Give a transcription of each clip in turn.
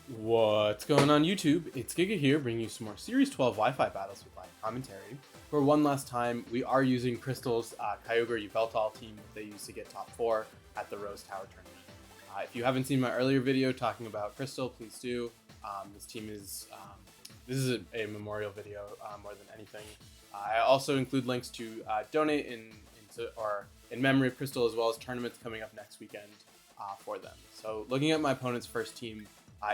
What's going on YouTube? It's Giga here, bringing you some more Series 12 Wi-Fi battles with live commentary. For one last time, we are using Krystal's Kyogre Yveltal team that they used to get top 4 at the Rose Tower tournament. If you haven't seen my earlier video talking about Krystal, please do. This team is, this is a memorial video more than anything. I also include links to donate in memory of Krystal, as well as tournaments coming up next weekend for them. So looking at my opponent's first team,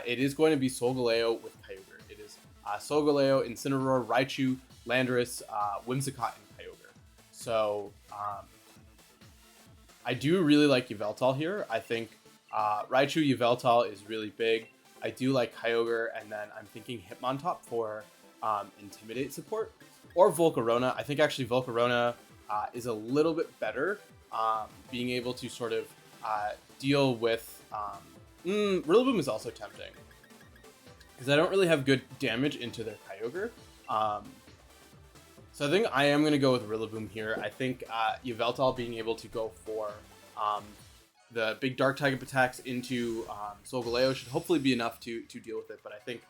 it is going to be Solgaleo with Kyogre. It is Solgaleo, Incineroar, Raichu, Landorus, Whimsicott, and Kyogre. So I do really like Yveltal here. I think Raichu Yveltal is really big. I do like Kyogre, and then I'm thinking Hitmontop for Intimidate support. Or Volcarona. I think actually Volcarona is a little bit better, being able to sort of deal with... Rillaboom is also tempting, because I don't really have good damage into their Kyogre. So I think I am going to go with Rillaboom here. I think Yveltal being able to go for the big Dark type attacks into Solgaleo should hopefully be enough to deal with it. But I think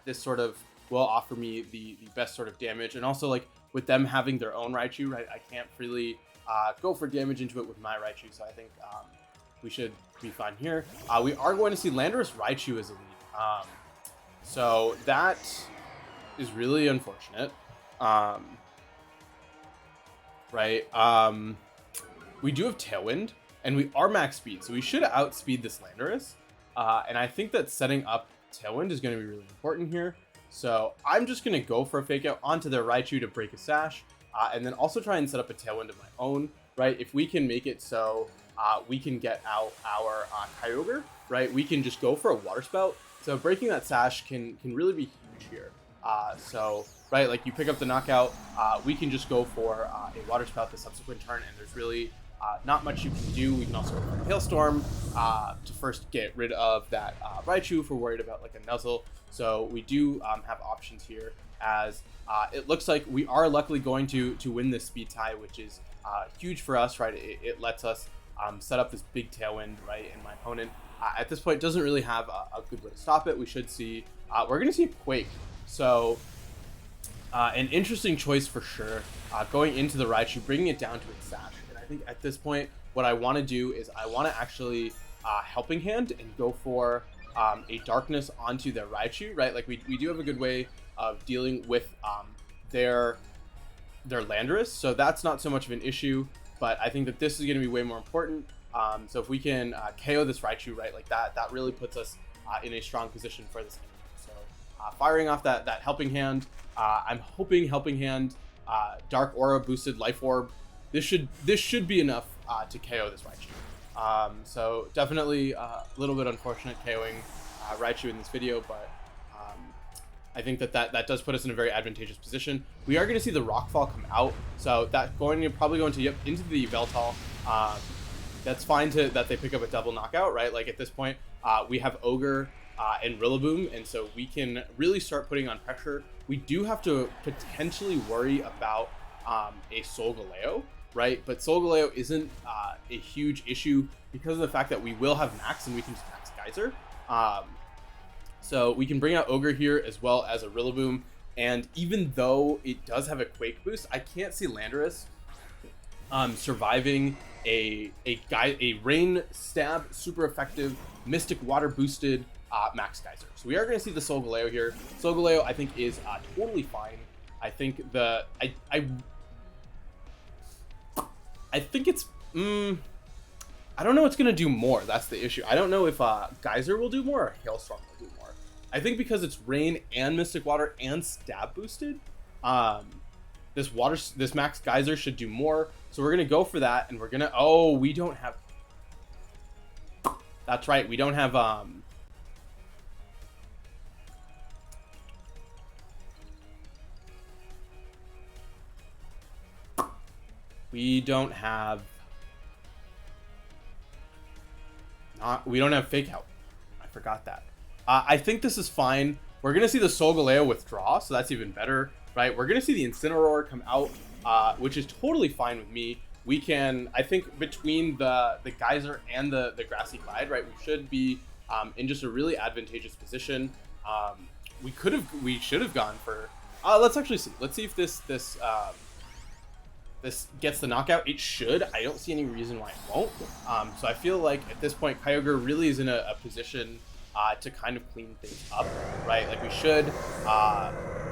this sort of will offer me the best sort of damage. And also, like, with them having their own Raichu, right, I can't really go for damage into it with my Raichu. So I think we should be fine here. We are going to see Landorus Raichu as a lead. So that is really unfortunate. Right. We do have Tailwind, and we are max speed, so we should outspeed this Landorus. And I think that setting up Tailwind is going to be really important here. So I'm just going to go for a Fake Out onto their Raichu to break a Sash, and then also try and set up a Tailwind of my own, right? If we can make it so we can get out our Kyogre, right? We can just go for a Water Spout. So breaking that Sash can really be huge here. So, right, like you pick up the knockout, we can just go for a Water Spout the subsequent turn, and there's really not much you can do. We can also go for a Hailstorm to first get rid of that Raichu if we're worried about like a Nuzzle. So we do have options here, as it looks like we are luckily going to win this speed tie, which is huge for us, right? It lets us set up this big Tailwind, right? And my opponent at this point doesn't really have a good way to stop it. We should see, we're going to see a Quake. So an interesting choice for sure, going into the Raichu, bringing it down to its Sash. And I think at this point, what I want to do is I want to actually Helping Hand and go for a Darkness onto their Raichu, right? Like we do have a good way of dealing with their Landorus, so that's not so much of an issue. But I think that this is going to be way more important. So if we can KO this Raichu, right, like that really puts us in a strong position for this game. So firing off that Helping Hand, I'm hoping Helping Hand, Dark Aura boosted Life Orb. This should be enough to KO this Raichu. So definitely a little bit unfortunate KOing Raichu in this video, but I think that does put us in a very advantageous position. We are going to see the Rockfall come out, so that's probably going to into the Yveltal. That's fine that they pick up a double knockout, right? Like at this point, we have Ogre and Rillaboom, and so we can really start putting on pressure. We do have to potentially worry about a Solgaleo, right? But Solgaleo isn't a huge issue because of the fact that we will have Max, and we can just Max Geyser. So we can bring out Ogre here as well as a Rillaboom, and even though it does have a Quake boost, I can't see Landorus surviving a Rain Stab, super effective, Mystic Water boosted Max Geyser. So we are going to see the Solgaleo here. Solgaleo, I think, is totally fine. I think I think it's I don't know what's going to do more. That's the issue. I don't know if Geyser will do more or Hailstorm will do more. I think because it's Rain and Mystic Water and Stab boosted, this Max Geyser should do more. So we're going to go for that, and we're going to... Oh, we don't have... That's right. We don't have... We don't have Fake Out. I forgot that. I think this is fine. We're going to see the Solgaleo withdraw, so that's even better, right? We're going to see the Incineroar come out, which is totally fine with me. We can, I think between the Geyser and the Grassy Glide, right, we should be in just a really advantageous position. We should have gone for. Let's actually see. Let's see if this gets the knockout. It should. I don't see any reason why it won't. So I feel like at this point, Kyogre really is in a position to kind of clean things up, right? Like we should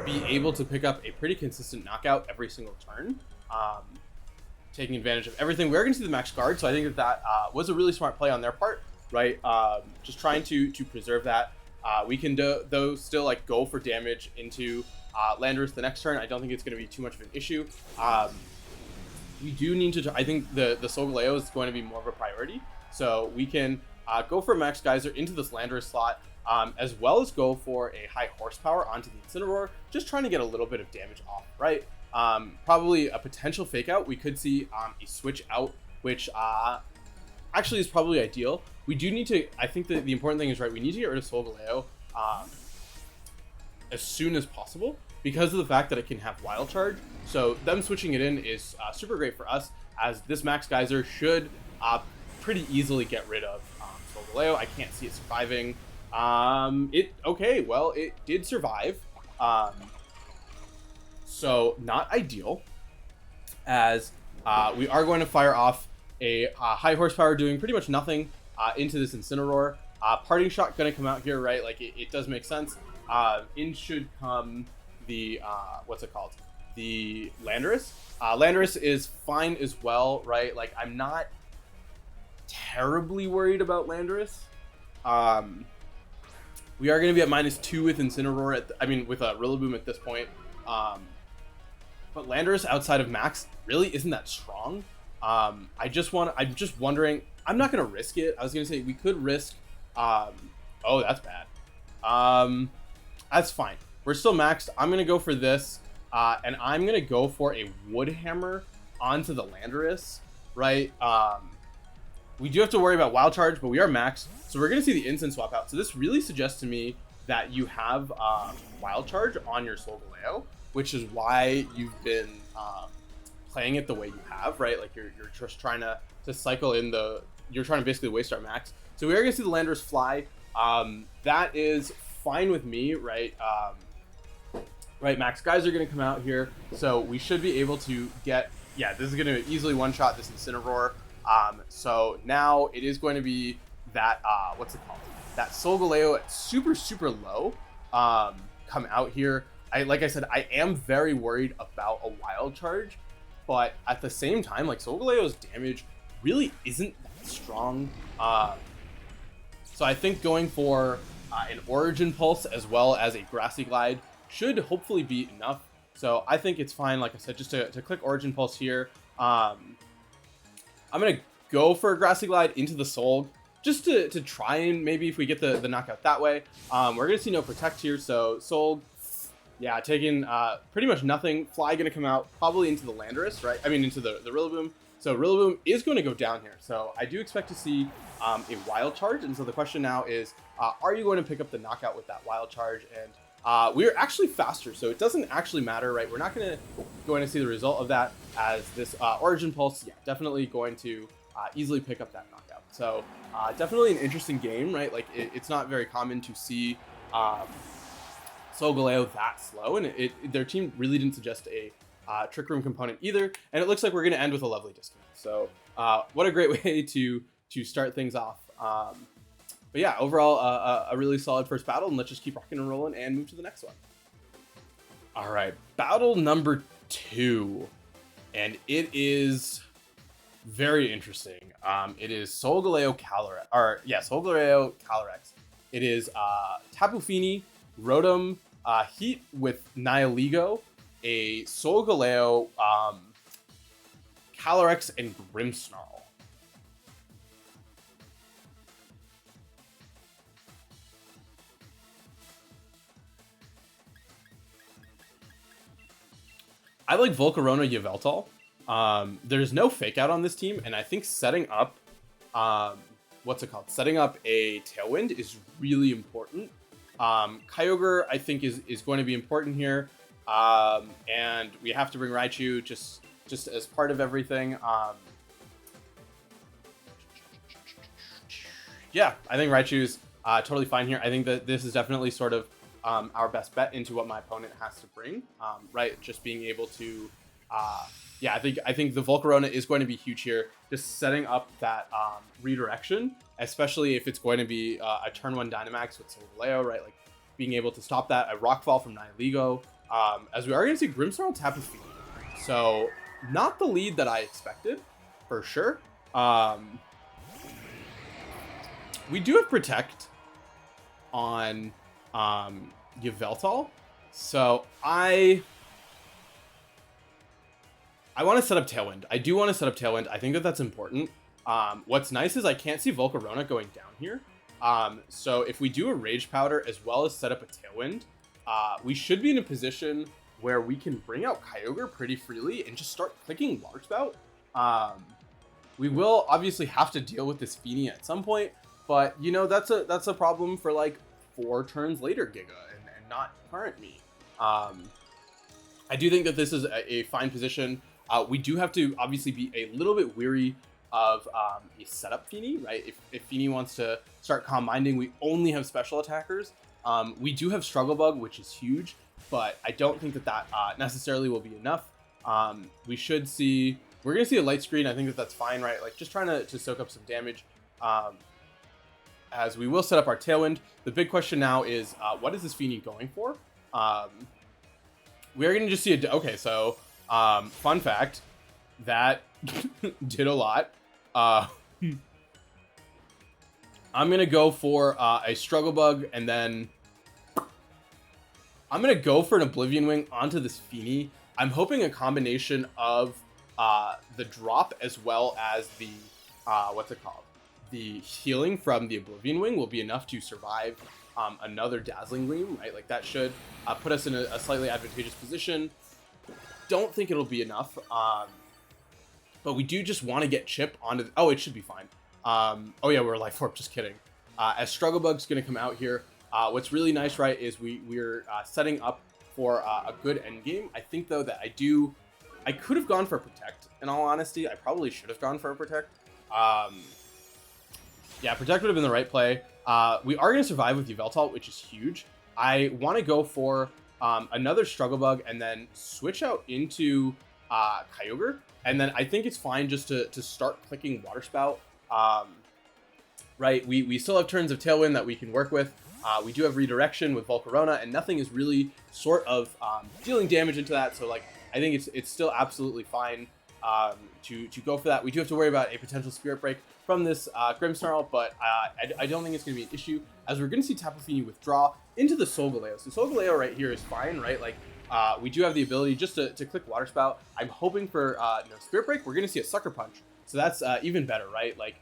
be able to pick up a pretty consistent knockout every single turn, taking advantage of everything. We are going to see the max guard, so I think that was a really smart play on their part, right? Just trying to preserve that. We can though still like go for damage into Landorus the next turn. I don't think it's going to be too much of an issue. We do need to. I think the Solgaleo is going to be more of a priority, so we can go for Max Geyser into this Landorus slot, as well as go for a high horsepower onto the Incineroar, just trying to get a little bit of damage off, right? Probably a potential fake out. We could see a switch out, which actually is probably ideal. We do need to. I think that the important thing is, right, we need to get rid of Solgaleo as soon as possible, because of the fact that it can have Wild Charge. So them switching it in is super great for us, as this Max Geyser should pretty easily get rid of Solgaleo. I can't see it surviving. Okay, well, it did survive. So not ideal, as we are going to fire off a high horsepower doing pretty much nothing into this Incineroar. Parting Shot going to come out here, right? Like it does make sense. In should come the what's it called, the Landorus. Landorus is fine as well, right? Like I'm not terribly worried about Landorus. We are going to be at -2 with Incineroar with Rillaboom at this point, but Landorus outside of max really isn't that strong. I'm just wondering, I'm not going to risk it. I was going to say we could risk oh, that's bad. That's fine. We're still maxed. I'm going to go for this, and I'm going to go for a Wood Hammer onto the Landorus, right? We do have to worry about Wild Charge, but we are maxed, so we're going to see the Instant Swap out. So this really suggests to me that you have Wild Charge on your Solgaleo, which is why you've been playing it the way you have, right? Like you're just trying to cycle in you're trying to basically waste our max. So we are going to see the Landorus fly. That is fine with me, right? Right, Max Guys are going to come out here, so we should be able to get, yeah, this is going to easily one-shot this Incineroar. So now it is going to be that, what's it called? That Solgaleo at super low, come out here. Like I said, I am very worried about a Wild Charge, but at the same time, like Solgaleo's damage really isn't that strong. So I think going for an Origin Pulse as well as a Grassy Glide should hopefully be enough. So I think it's fine, like I said, just to click Origin Pulse here. I'm going to go for a Grassy Glide into the Solg, just to try and maybe if we get the knockout that way. We're going to see no Protect here, so Solg, yeah, taking pretty much nothing. Fly going to come out probably into the Landorus, right? I mean, into the Rillaboom. So Rillaboom is going to go down here. So I do expect to see a Wild Charge. And so the question now is, are you going to pick up the knockout with that Wild Charge? And we're actually faster, so it doesn't actually matter, right? We're not going to see the result of that, as this Origin Pulse, yeah, definitely going to easily pick up that knockout. So definitely an interesting game, right? Like it's not very common to see Solgaleo that slow, and their team really didn't suggest a Trick Room component either. And it looks like we're going to end with a lovely disconnect. So what a great way to start things off. But yeah, overall, a really solid first battle, and let's just keep rocking and rolling and move to the next one. All right, battle number 2, and it is very interesting. It is Solgaleo Calyrex. It is Tapu Fini, Rotom, Heat with Nihilego, a Solgaleo, Calyrex, and Grimmsnarl. I like Volcarona Yveltal. There's no fake out on this team, and I think setting up, setting up a Tailwind is really important. Kyogre, I think, is going to be important here, and we have to bring Raichu just as part of everything. Yeah, I think Raichu's totally fine here. I think that this is definitely sort of our best bet into what my opponent has to bring, right? Just being able to, yeah, I think the Volcarona is going to be huge here. Just setting up that redirection, especially if it's going to be a turn 1 Dynamax with Solgaleo, right? Like being able to stop that, a Rockfall from Nihilego, as we are going to see Grimmsnarl Tapu Fini. So not the lead that I expected, for sure. We do have Protect on Yveltal, so I want to set up Tailwind. I do want to set up Tailwind. I think that that's important. What's nice is I can't see Volcarona going down here. So if we do a Rage Powder as well as set up a Tailwind, we should be in a position where we can bring out Kyogre pretty freely and just start clicking Water Spout. We will obviously have to deal with this Fini at some point, but you know, that's a problem for like 4 turns later Giga and not current me. I do think that this is a fine position. We do have to obviously be a little bit weary of a setup Fini, right? If Fini wants to start Calm Minding, we only have special attackers. We do have Struggle Bug, which is huge, but I don't think that necessarily will be enough. We should see, we're going to see a Light Screen. I think that that's fine, right? Like just trying to soak up some damage. As we will set up our Tailwind. The big question now is, what is this Fini going for? We are going to just see a, okay, so fun fact, that did a lot. I'm going to go for a Struggle Bug, and then I'm going to go for an Oblivion Wing onto this Fini. I'm hoping a combination of the drop as well as the, what's it called? The healing from the Oblivion Wing will be enough to survive another Dazzling Gleam, right? Like that should put us in a slightly advantageous position. Don't think it'll be enough, but we do just want to get Chip onto. Oh, it should be fine. Oh yeah, we're Life Orb. Just kidding. As Struggle Bug's going to come out here, what's really nice, right, is we're setting up for a good end game. I think though that I could have gone for a Protect. In all honesty, I probably should have gone for a Protect. Yeah, Protect would have been the right play. We are going to survive with Yveltal, which is huge. I want to go for another Struggle Bug and then switch out into Kyogre. And then I think it's fine just to start clicking Water Spout. Right, we still have turns of Tailwind that we can work with. We do have Redirection with Volcarona, and nothing is really sort of dealing damage into that. So like, I think it's still absolutely fine to go for that. We do have to worry about a potential Spirit Break from this Grimmsnarl, but I don't think it's going to be an issue, as we're going to see Tapu Fini withdraw into the Solgaleo. So Solgaleo right here is fine, right? Like, we do have the ability just to click Water Spout. I'm hoping for no Spirit Break. We're going to see a Sucker Punch, so that's even better, right? Like,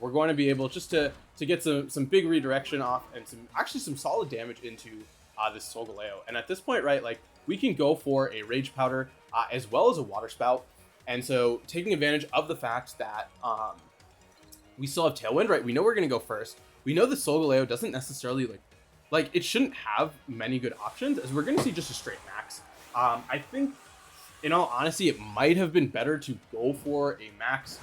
we're going to be able just to get some big redirection off and some solid damage into this Solgaleo. And at this point, right, like, we can go for a Rage Powder as well as a Water Spout. And so taking advantage of the fact that we still have Tailwind, right? We know we're going to go first. We know the Solgaleo doesn't necessarily like it shouldn't have many good options, as we're going to see just a straight max. I think, in all honesty, it might have been better to go for a max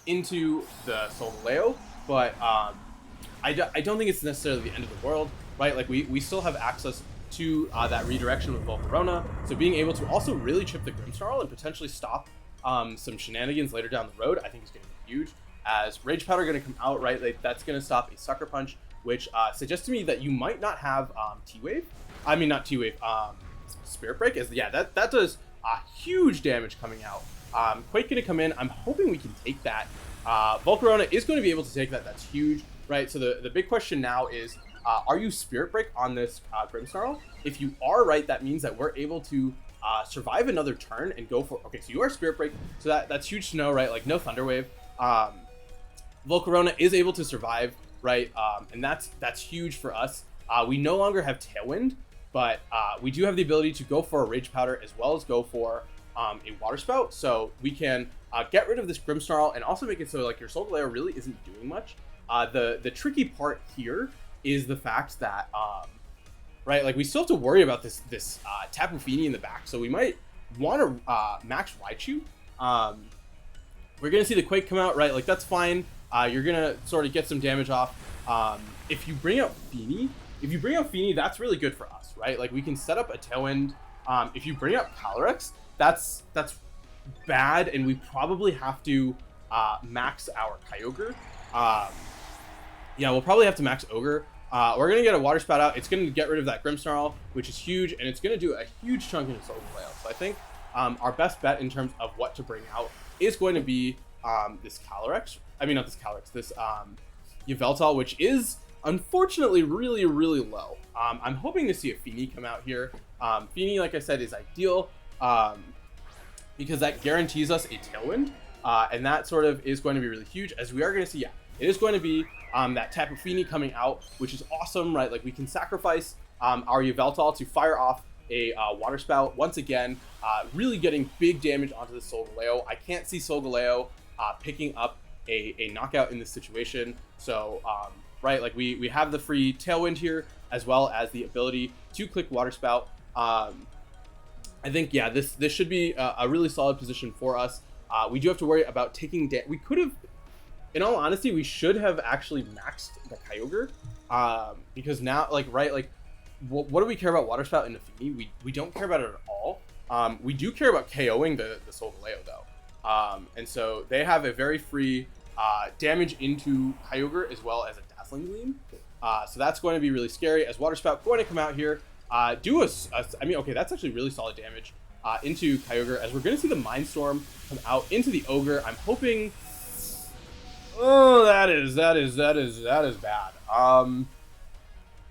into the Solgaleo, but I don't think it's necessarily the end of the world, right? Like we still have access to that redirection with Volcarona, so being able to also really chip the Grimmsnarl and potentially stop some shenanigans later down the road, I think is going to be huge. As Rage Powder going to come out, right, like that's going to stop a Sucker Punch, which suggests to me that you might not have T-Wave. I mean, not T-Wave, Spirit Break. Yeah, that does huge damage coming out. Quake going to come in. I'm hoping we can take that. Volcarona is going to be able to take that. That's huge, right? So the big question now is, are you Spirit Break on this Grimmsnarl? If you are, right, that means that we're able to survive another turn and go for. Okay, so you are Spirit Break, so that's huge to know, right? Like no Thunder Wave. Volcarona is able to survive, right? And that's huge for us. We no longer have Tailwind, but we do have the ability to go for a Rage Powder as well as go for a Water Spout, so we can get rid of this Grimmsnarl and also make it so like your Solgaleo really isn't doing much. The tricky part here is the fact that right, like we still have to worry about this Tapu Fini in the back, so we might want to max Raichu. We're gonna see the Quake come out, right? Like that's fine. you're gonna sort of get some damage off. If you bring out Feeny, that's really good for us, right? Like we can set up a Tailwind. If you bring out Calyrex, that's bad, and we probably have to max our Kyogre. Yeah, we'll probably have to max Ogre. We're gonna get a Water Spout out. It's gonna get rid of that Grimmsnarl, which is huge, and it's gonna do a huge chunk into Solgaleo. So I think our best bet in terms of what to bring out is going to be this Calyrex. I mean, not this Calyrex, this Yveltal, which is unfortunately really, really low. I'm hoping to see a Feeny come out here. Feeny, like I said, is ideal because that guarantees us a Tailwind, and that sort of is going to be really huge, as we are going to see, yeah, it is going to be that Tapu Fini coming out, which is awesome, right? Like we can sacrifice our Yveltal to fire off a Water Spout once again, really getting big damage onto the Solgaleo. I can't see Solgaleo picking up a knockout in this situation. So, right, like we have the free Tailwind here, as well as the ability to click Water Spout. I think, yeah, this should be a really solid position for us. We do have to worry about taking damage. We could have, in all honesty, we should have actually maxed the Kyogre, because now, like, right, like, what do we care about Water Spout and Nafini? We don't care about it at all. We do care about KOing the Solgaleo, though. And so they have a very free damage into Kyogre, as well as a Dazzling Gleam. So that's going to be really scary, as Water Spout going to come out here, I mean, okay, that's actually really solid damage into Kyogre, as we're going to see the Mind Storm come out into the Ogre. I'm hoping... Oh, that is bad.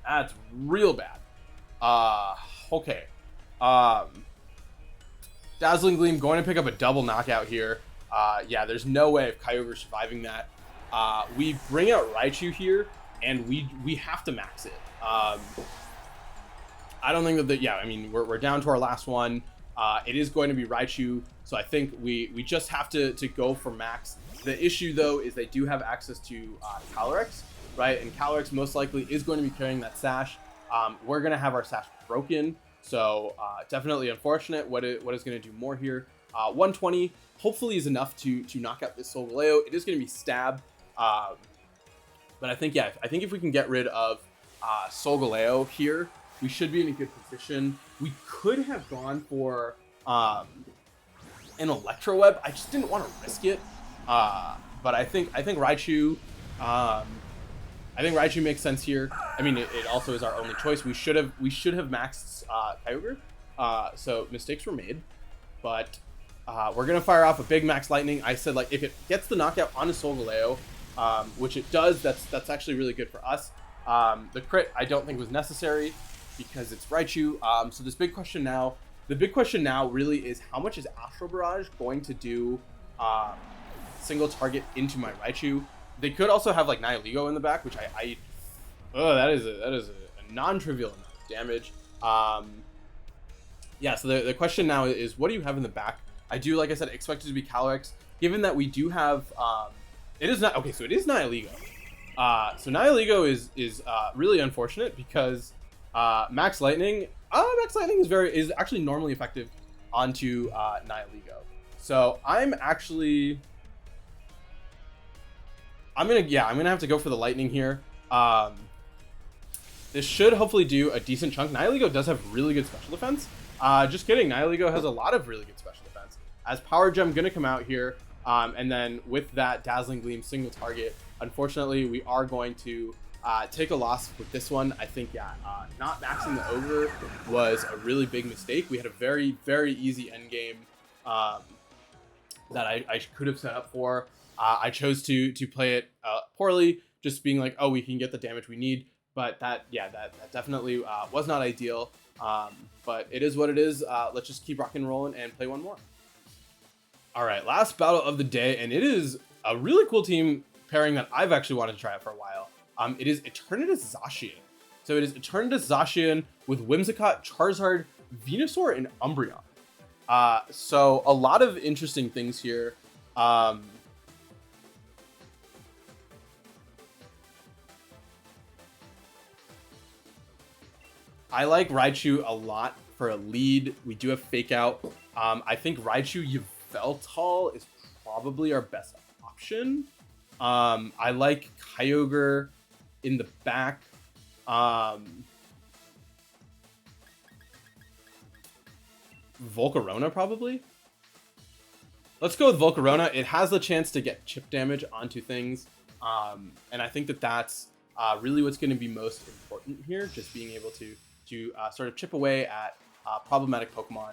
That's real bad. Okay. Dazzling Gleam going to pick up a double knockout here. Yeah, there's no way of Kyogre surviving that. We bring out Raichu here, and we have to max it. I don't think that yeah, I mean, we're down to our last one. It is going to be Raichu, so I think we just have to go for max. The issue, though, is they do have access to Calyrex, right? And Calyrex most likely is going to be carrying that Sash. We're going to have our Sash broken, so definitely unfortunate. What is going to do more here? 120 hopefully is enough to knock out this Solgaleo. It is going to be Stab, but I think, yeah, I think if we can get rid of Solgaleo here, we should be in a good position. We could have gone for an Electro Web. I just didn't want to risk it. But I think Raichu, I think Raichu makes sense here. I mean, it also is our only choice. We should have maxed Kyogre. So mistakes were made, but we're gonna fire off a big Max Lightning. I said, like, if it gets the knockout on a Solgaleo, which it does, that's actually really good for us. The crit I don't think was necessary because it's Raichu. So the big question now really is, how much is Astral Barrage going to do single target into my Raichu? They could also have like Nihilego in the back, which that is a non-trivial amount of damage. Yeah, so the question now is, what do you have in the back? I do, like I said, expect it to be Calyrex, given that we do have it is not okay, so it is Nihilego. So Nihilego is really unfortunate because Max Lightning is actually normally effective onto Nihilego. So I'm gonna have to go for the Lightning here. This should hopefully do a decent chunk. Nihilego does have really good special defense. Just kidding, Nihilego has a lot of really good special defense. As Power Gem gonna come out here, and then with that Dazzling Gleam single target, unfortunately we are going to take a loss with this one. I think, yeah, not maxing the Ogre was a really big mistake. We had a very, very easy end game that I could have set up for. I chose to play it poorly, just being like, oh, we can get the damage we need. But that definitely was not ideal. But it is what it is. Let's just keep rocking and rolling and play one more. All right, last battle of the day, and it is a really cool team pairing that I've actually wanted to try out for a while. It is Eternatus Zacian. So it is Eternatus Zacian with Whimsicott, Charizard, Venusaur, and Umbreon. So a lot of interesting things here. I like Raichu a lot for a lead. We do have Fake Out. I think Raichu Yveltal is probably our best option. I like Kyogre in the back. Volcarona probably. Let's go with Volcarona. It has the chance to get chip damage onto things, and I think that that's really what's going to be most important here. Just being able to sort of chip away at problematic Pokemon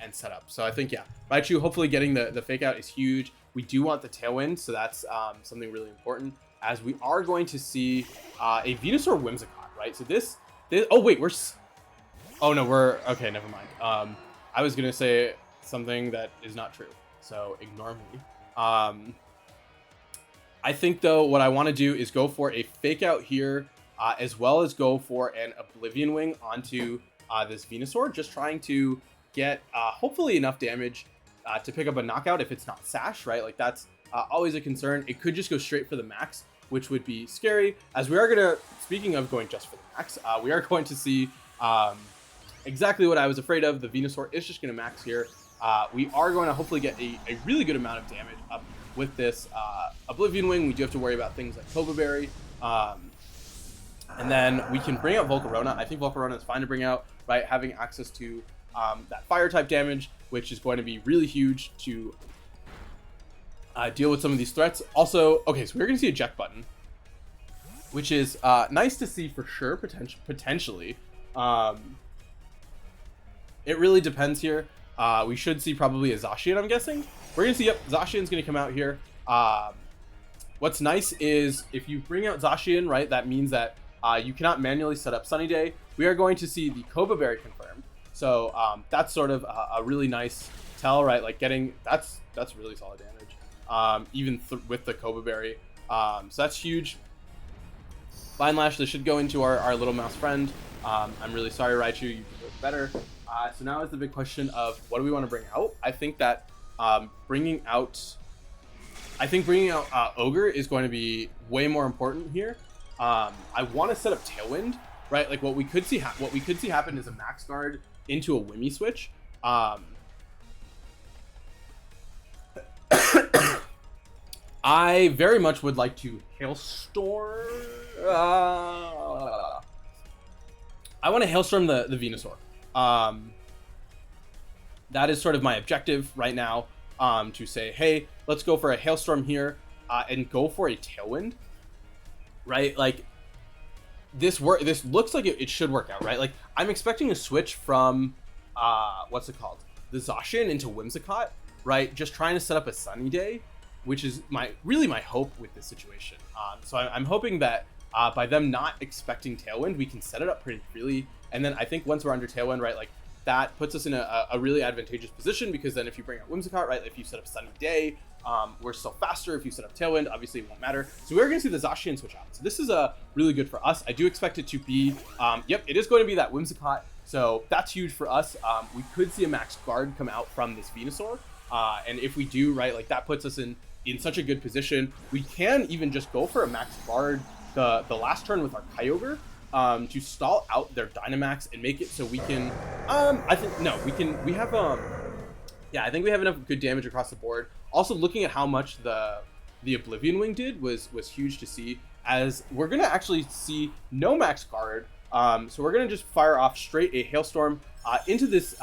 and set up. So I think, yeah, Raichu hopefully getting the fake out is huge. We do want the Tailwind, so that's something really important, as we are going to see a Venusaur Whimsicott, right? So this oh wait, oh no, okay, never mind. I was gonna say something that is not true, so ignore me. I think though what I want to do is go for a fake out here, as well as go for an Oblivion Wing onto this Venusaur, just trying to get hopefully enough damage to pick up a knockout if it's not Sash, right? Like that's always a concern. It could just go straight for the max, which would be scary, as we are gonna, speaking of going just for the max, we are going to see exactly what I was afraid of. The Venusaur is just going to max here. We are going to hopefully get a really good amount of damage up with this Oblivion Wing. We do have to worry about things like Cobra Berry. And then we can bring out Volcarona. I think Volcarona is fine to bring out, right? Having access to that fire type damage, which is going to be really huge to deal with some of these threats. Also, okay, so we're going to see a Eject button, which is nice to see for sure, potentially. It really depends here. We should see probably a Zacian, I'm guessing. We're going to see, yep, Zacian's going to come out here. What's nice is if you bring out Zacian, right, that means that you cannot manually set up Sunny Day. We are going to see the Cobra Berry confirmed. So that's sort of a really nice tell, right? Like getting, that's really solid damage, even with the Cobra Berry. So that's huge. Vine Lash, this should go into our little mouse friend. I'm really sorry, Raichu, you could do it better. So now is the big question of what do we want to bring out? I think that bringing out Ogre is going to be way more important here. I want to set up Tailwind, right? Like what we could see happen is a Max Guard into a Wimmy switch. I very much would like to Hailstorm. I want to Hailstorm the Venusaur. That is sort of my objective right now, to say, hey, let's go for a Hailstorm here, and go for a Tailwind, right? Like this looks like it should work out, right? Like I'm expecting a switch from what's it called, the Zacian into Whimsicott, right? Just trying to set up a Sunny Day, which is really my hope with this situation. So I'm hoping that by them not expecting Tailwind, we can set it up pretty freely. And then I think once we're under Tailwind, right, like that puts us in a really advantageous position, because then if you bring out Whimsicott, right, if you set up Sunny Day, we're still faster. If you set up Tailwind, obviously it won't matter. So we're going to see the Zacian switch out. So this is really good for us. I do expect it to be, yep, it is going to be that Whimsicott. So that's huge for us. We could see a Max Guard come out from this Venusaur. And if we do, right, like that puts us in such a good position. We can even just go for a Max Guard the last turn with our Kyogre, to stall out their Dynamax and make it so we can, I think we have enough good damage across the board. Also, looking at how much the Oblivion Wing did was huge to see, as we're gonna actually see no Max Guard. So we're gonna just fire off straight a Hailstorm into this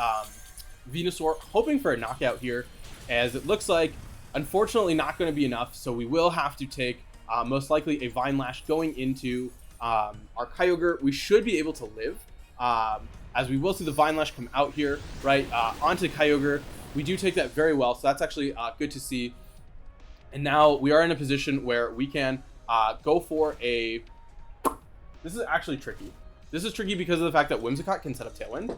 Venusaur, hoping for a knockout here, as it looks like unfortunately not going to be enough. So we will have to take most likely a Vine Lash going into our Kyogre. We should be able to live, as we will see the Vine Lash come out here, right, onto Kyogre. We do take that very well, so that's actually good to see. And now we are in a position where we can go for a... This is actually tricky. This is tricky because of the fact that Whimsicott can set up Tailwind.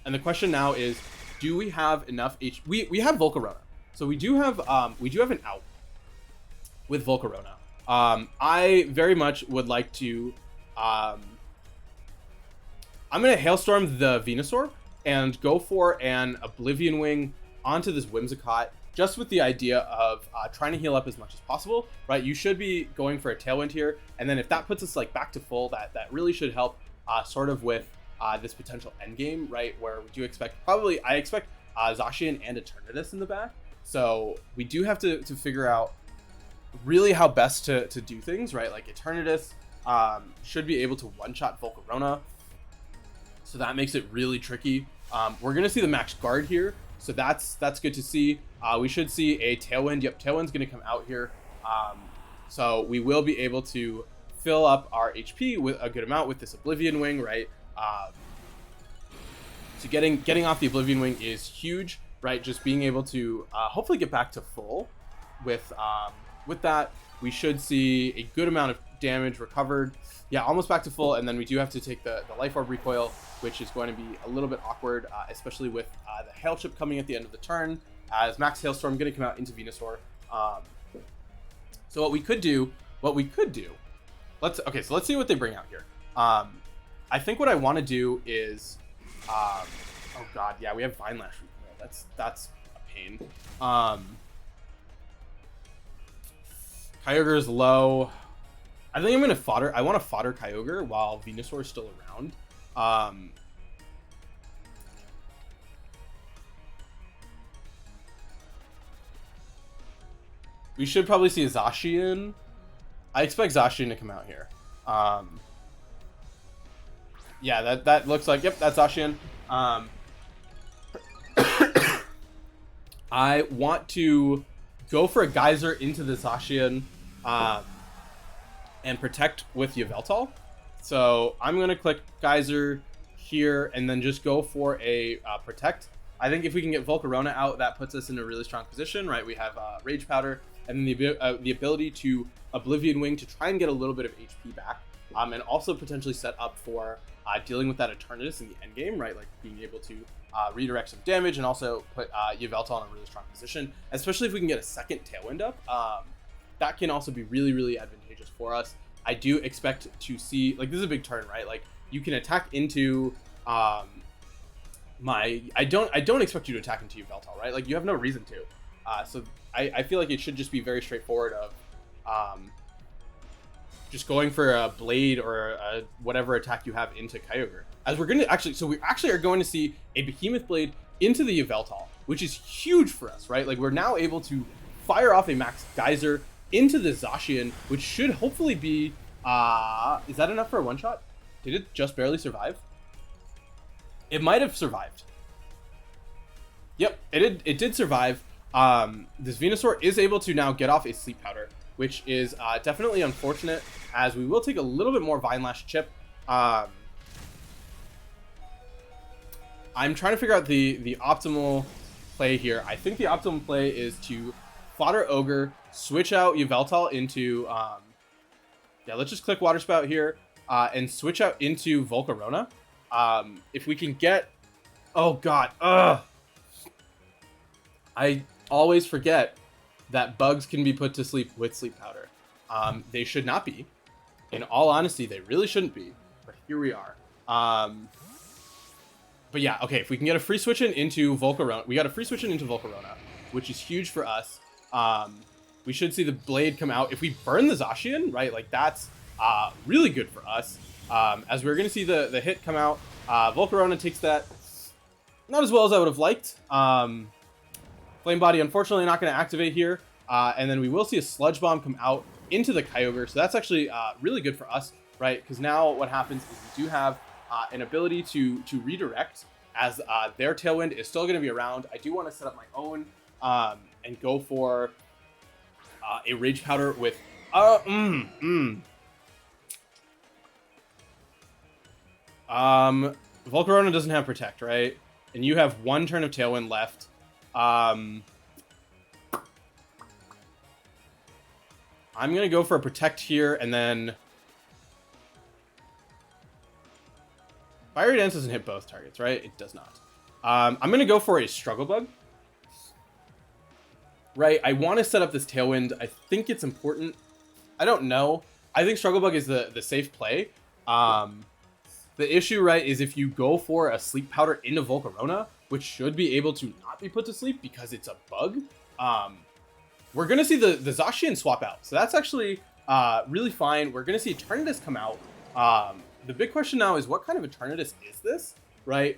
And the question now is, do we have enough We have Volcarona. So we do have an out with Volcarona. I very much would like to I'm gonna Hailstorm the Venusaur and go for an Oblivion Wing onto this Whimsicott, just with the idea of trying to heal up as much as possible, right? You should be going for a Tailwind here, and then if that puts us like back to full, that really should help sort of with this potential end game, right? Where we do expect I expect Zacian and Eternatus in the back. So we do have to figure out really how best to do things, right? Like Eternatus should be able to one-shot Volcarona, so that makes it really tricky. We're gonna see the max guard here, so that's good to see. We should see a Tailwind. Yep, Tailwind's gonna come out here, so we will be able to fill up our HP with a good amount with this Oblivion Wing, right? So getting off the Oblivion Wing is huge, right? Just being able to hopefully get back to full with that. We should see a good amount of damage recovered. Yeah, almost back to full, and then we do have to take the Life Orb recoil, which is going to be a little bit awkward, especially with the Hail Chip coming at the end of the turn, as Max Hailstorm going to come out into Venusaur. So what we could do, let's see what they bring out here. I think what I want to do is, oh god, yeah, we have Vine Lash recoil. That's a pain. Kyogre is low. I think I'm gonna fodder. I want to fodder Kyogre while Venusaur is still around. We should probably see a Zacian. I expect Zacian to come out here. Yeah, that looks like, yep, that's Zacian. I want to go for a Geyser into the Zacian and protect with Yveltal. So I'm going to click Geyser here and then just go for a protect. I think if we can get Volcarona out, that puts us in a really strong position, right? We have Rage Powder and then the ability to Oblivion Wing to try and get a little bit of HP back, and also potentially set up for dealing with that Eternatus in the end game, right? Like being able to redirect some damage and also put Yveltal in a really strong position, especially if we can get a second Tailwind up. That can also be really, really advantageous for us. I do expect to see, like, this is a big turn, right? Like you can attack into I don't expect you to attack into Yveltal, right? Like you have no reason to. So I feel like it should just be very straightforward of just going for a Blade or whatever attack you have into Kyogre. As we're going to actually, so we actually are going to see a Behemoth Blade into the Yveltal, which is huge for us, right? Like we're now able to fire off a Max Geyser into the Zacian, which should hopefully be, is that enough for a one-shot? Did it just barely survive? It might have survived. Yep, it did survive. This Venusaur is able to now get off a Sleep Powder, which is definitely unfortunate, as we will take a little bit more Vine Lash chip. I'm trying to figure out the optimal play here. I think the optimal play is to fodder Ogre, switch out Yveltal into, yeah, let's just click Water Spout here, and switch out into Volcarona. If we can get, oh god, I always forget that bugs can be put to sleep with Sleep Powder. They should not be. In all honesty, they really shouldn't be. But here we are. But yeah, okay, if we can get a free switch in into Volcarona, we got a free switch in into Volcarona, which is huge for us. We should see the Blade come out. If we burn the Zacian, right, like that's really good for us. As we're going to see the hit come out. Volcarona takes that not as well as I would have liked. Flame Body, unfortunately, not going to activate here. And then we will see a Sludge Bomb come out into the Kyogre. So that's actually really good for us, right? Because now what happens is we do have an ability to redirect, as their Tailwind is still going to be around. I do want to set up my own and go for a Rage Powder with... Volcarona doesn't have Protect, right? And you have one turn of Tailwind left. I'm going to go for a Protect here, and then... Fiery Dance doesn't hit both targets, right? It does not. I'm going to go for a Struggle Bug. Right, I want to set up this Tailwind. I think it's important. I don't know. I think Struggle Bug is the safe play. The issue, right, is if you go for a Sleep Powder into Volcarona, which should be able to not be put to sleep because it's a bug, we're going to see the Zacian swap out. So that's actually really fine. We're going to see Eternatus come out. The big question now is, what kind of Eternatus is this, right?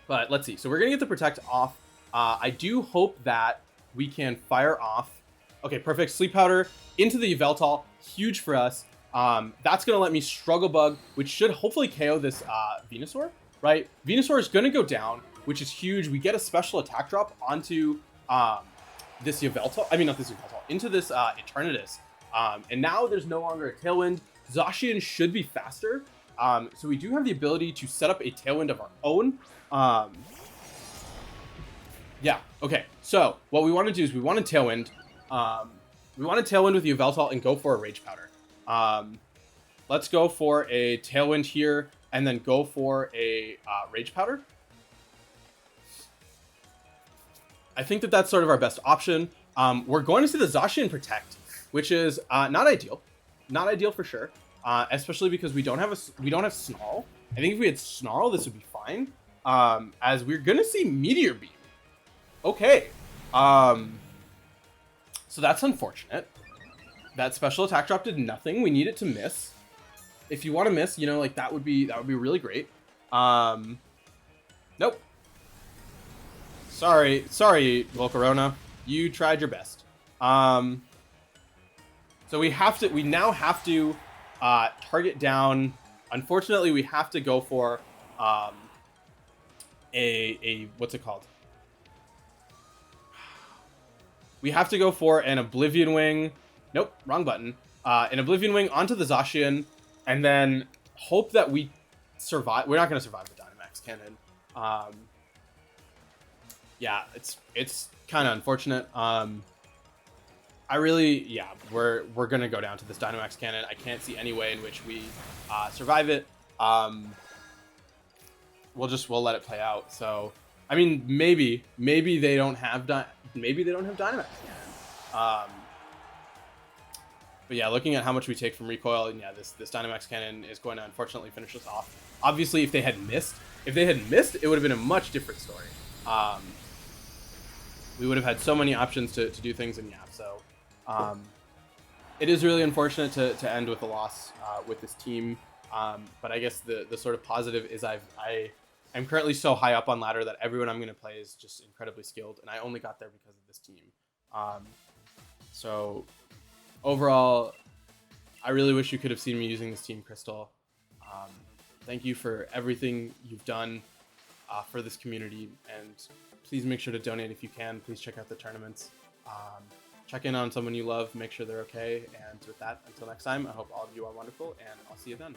But let's see. So we're going to get the Protect off I do hope that we can fire off. Okay, perfect. Sleep Powder into the Yveltal. Huge for us. That's going to let me Struggle Bug, which should hopefully KO this Venusaur, right? Venusaur is going to go down, which is huge. We get a special attack drop onto this Yveltal. I mean, not this Yveltal. Into this Eternatus. And now there's no longer a Tailwind. Zacian should be faster. So we do have the ability to set up a Tailwind of our own. Yeah, okay. So what we want to do is we want to Tailwind. We want to Tailwind with the Yveltal and go for a Rage Powder. Let's go for a Tailwind here and then go for a Rage Powder. I think that that's sort of our best option. We're going to see the Zacian Protect, which is not ideal. Not ideal for sure. Especially because we don't have Snarl. I think if we had Snarl, this would be fine. As we're gonna see Meteor Beam. Okay. So that's unfortunate. That special attack drop did nothing. We need it to miss. If you want to miss, you know, like that would be really great. Nope. Sorry, Volcarona. You tried your best. So we now have to target down. Unfortunately, we have to go for a what's it called? We have to go for an Oblivion Wing. Nope, wrong button. An Oblivion Wing onto the Zacian, and then hope that we survive. We're not going to survive the Dynamax Cannon. Yeah, it's kind of unfortunate. We're gonna go down to this Dynamax Cannon. I can't see any way in which we survive it. We'll let it play out. So, I mean, maybe they don't have Dynamax Cannon. But yeah, looking at how much we take from recoil, and yeah, this Dynamax Cannon is going to unfortunately finish us off. Obviously, if they had missed, it would have been a much different story. We would have had so many options to do things, and yeah, so it is really unfortunate to end with a loss with this team. But I guess the sort of positive is I'm currently so high up on ladder that everyone I'm going to play is just incredibly skilled, and I only got there because of this team. So overall, I really wish you could have seen me using this team, Krystal. Thank you for everything you've done for this community, and please make sure to donate if you can. Please check out the tournaments. Check in on someone you love, make sure they're okay. And with that, until next time, I hope all of you are wonderful, and I'll see you then.